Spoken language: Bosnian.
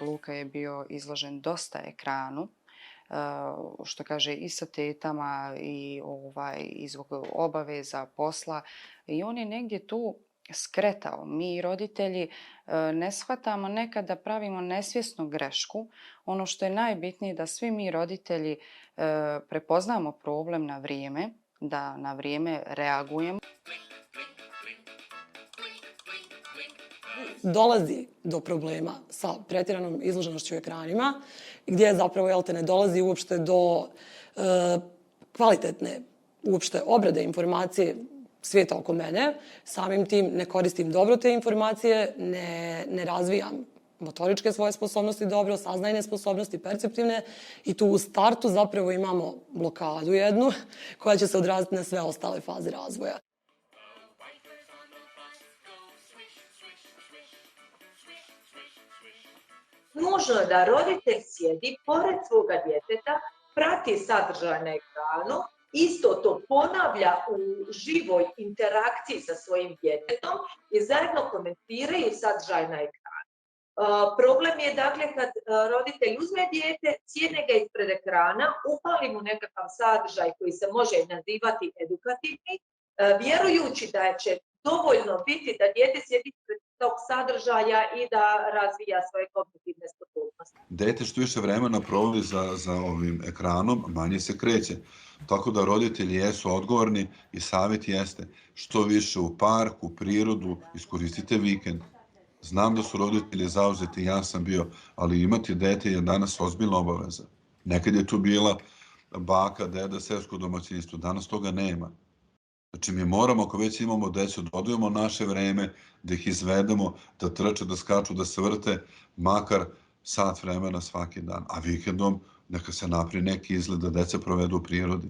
Luka je bio izložen dosta ekranu, što kaže i sa tetama i zbog obaveza, posla i on je negdje tu skretao. Mi roditelji ne shvatamo nekad da pravimo nesvjesnu grešku. Ono što je najbitnije da svi mi roditelji prepoznamo problem na vrijeme, da na vrijeme reagujemo. Dolazi do problema sa pretjeranom izloženošću ekranima, gdje zapravo ne dolazi uopšte do kvalitetne uopšte obrade informacije svijeta oko mene. Samim tim ne koristim dobro te informacije, ne razvijam motoričke svoje sposobnosti dobro, saznajne sposobnosti, perceptivne i tu u startu zapravo imamo blokadu jednu koja će se odraziti na sve ostale faze razvoja. Nužno je da roditelj sjedi pored svoga djeteta, prati sadržaj na ekranu, isto to ponavlja u živoj interakciji sa svojim djetetom i zajedno komentiraju sadržaj na ekranu. Problem je dakle kad roditelj uzme dijete, sjedne ga ispred ekrana, upali mu nekakav sadržaj koji se može nazivati edukativni, vjerujući da će dovoljno biti da dijete sjedi ispred tog sadržaja i da razvija svoje kognitivne sposobnosti. Dete što više vremena provodi za ovim ekranom, manje se kreće. Tako da roditelji jesu odgovorni i savjet jeste što više u park, u prirodu, iskoristite vikend. Znam da su roditelji zauzeti, ja sam bio, ali imati dete je danas ozbiljna obaveza. Nekad je tu bila baka, deda, seosko domaćinstvo, danas toga nema. Znači mi moramo, ako već imamo decu, da odvojimo naše vreme, da ih izvedemo, da trče, da skaču, da se vrte, makar sat vremena svaki dan. A vikendom neka se napravi neki izgled da deca provedu u prirodi.